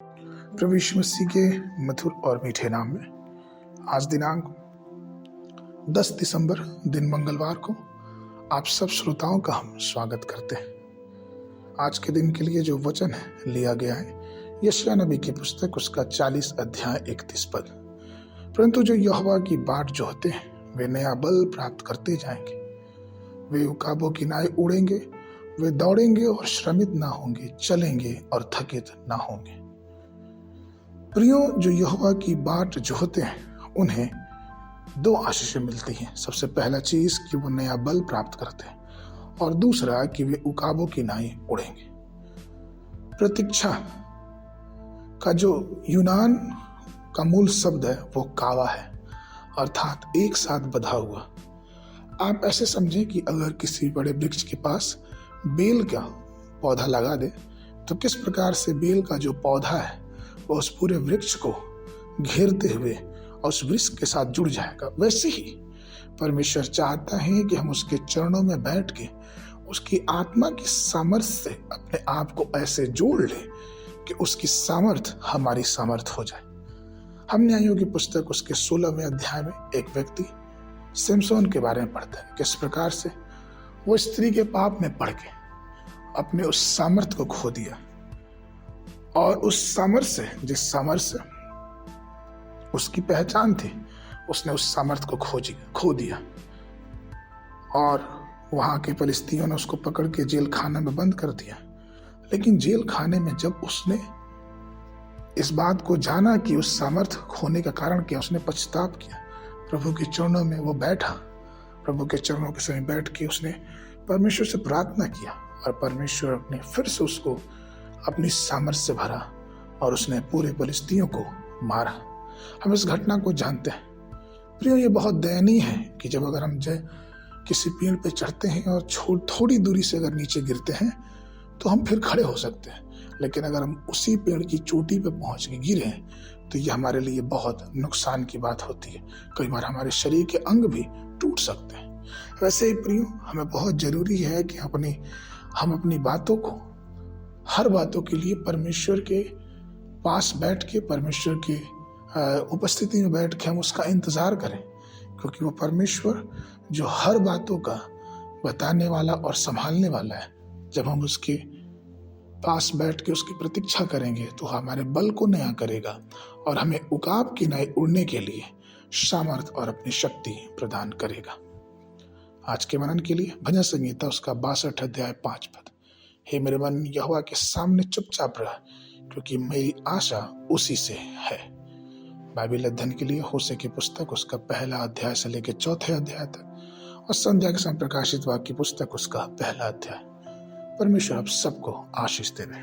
प्रभु यीशु मसीह के मधुर और मीठे नाम में आज दिनांक 10 दिसंबर दिन मंगलवार को आप सब श्रोताओं का हम स्वागत करते हैं। आज के दिन के लिए जो वचन है लिया गया है यशायाह नबी की पुस्तक उसका 40 अध्याय 31 पद। परंतु जो यहोवा की बाट जोहते हैं वे नया बल प्राप्त करते जाएंगे, वे उकाबों की नाई उड़ेंगे, वे दौड़ेंगे और श्रमित ना होंगे, चलेंगे और थकित ना होंगे। प्रियो, जो यहोवा की बाट जोहते हैं उन्हें दो आशीषें मिलती हैं। सबसे पहला चीज कि वो नया बल प्राप्त करते हैं और दूसरा कि वे उकाबों की नाई उड़ेंगे। प्रतीक्षा का जो यूनान का मूल शब्द है वो कावा है, अर्थात एक साथ बंधा हुआ। आप ऐसे समझें कि अगर किसी बड़े वृक्ष के पास बेल का पौधा लगा दे तो किस प्रकार से बेल का जो पौधा है वो उस पूरे वृक्ष को घेरते हुए और उस वृक्ष के साथ जुड़ जाएगा, वैसे ही परमेश्वर चाहता है कि हम उसके चरणों में बैठ के उसकी आत्मा की सामर्थ्य से अपने आप को ऐसे जोड़ लें कि उसकी सामर्थ हमारी सामर्थ हो जाए। हम न्यायों की पुस्तक उसके 16वें अध्याय में एक व्यक्ति सिमसोन के बारे में पढ़ते हैं, किस प्रकार से वो स्त्री के पाप में पड़ के अपने उस सामर्थ को खो दिया और उस सामर्थ से, जिस सामर्थ से उसकी पहचान थी, उसने उस सामर्थ को खो दिया और वहां के फलिस्तीयों ने उसको पकड़ के जेल खाना में बंद कर दिया। लेकिन जेल खाने में जब उसने इस बात को जाना कि उस सामर्थ खोने का कारण क्या, उसने पछताप किया। प्रभु के चरणों में वो बैठा, प्रभु के चरणों के समय बैठ के उसने परमेश्वर से प्रार्थना किया और परमेश्वर ने फिर से उसको अपनी सामर्थ्य से भरा और उसने पूरे फलिस्तियों को मारा। हम इस घटना को जानते हैं। प्रियो, ये बहुत दयनीय है कि जब अगर हम किसी पेड़ पे चढ़ते हैं और थोड़ी दूरी से अगर नीचे गिरते हैं तो हम फिर खड़े हो सकते हैं, लेकिन अगर हम उसी पेड़ की चोटी पे पहुंच के गिरे तो ये हमारे लिए बहुत नुकसान की बात होती है। कई बार हमारे शरीर के अंग भी टूट सकते हैं। वैसे ही प्रियो, हमें बहुत जरूरी है कि हम अपनी बातों को, हर बातों के लिए परमेश्वर के पास बैठ के, परमेश्वर की उपस्थिति में बैठ के हम उसका इंतजार करें, क्योंकि वो परमेश्वर जो हर बातों का बताने वाला और संभालने वाला है, जब हम उसके पास बैठ के उसकी प्रतीक्षा करेंगे तो हमारे बल को नया करेगा और हमें उकाब की नाई उड़ने के लिए सामर्थ और अपनी शक्ति प्रदान करेगा। आज के मनन के लिए भजन संगीता उसका 62 अध्याय 5 पद। हे मेरे मन, यहोवा के सामने चुपचाप रह, क्योंकि मेरी आशा उसी से है। बाइबल अध्ययन के लिए होशे की पुस्तक उसका 1 अध्याय से लेकर 4 अध्याय तक और संध्या के समय प्रकाशित वाक्य की पुस्तक उसका 1 अध्याय। परमेश्वर आप सबको आशीष देवे।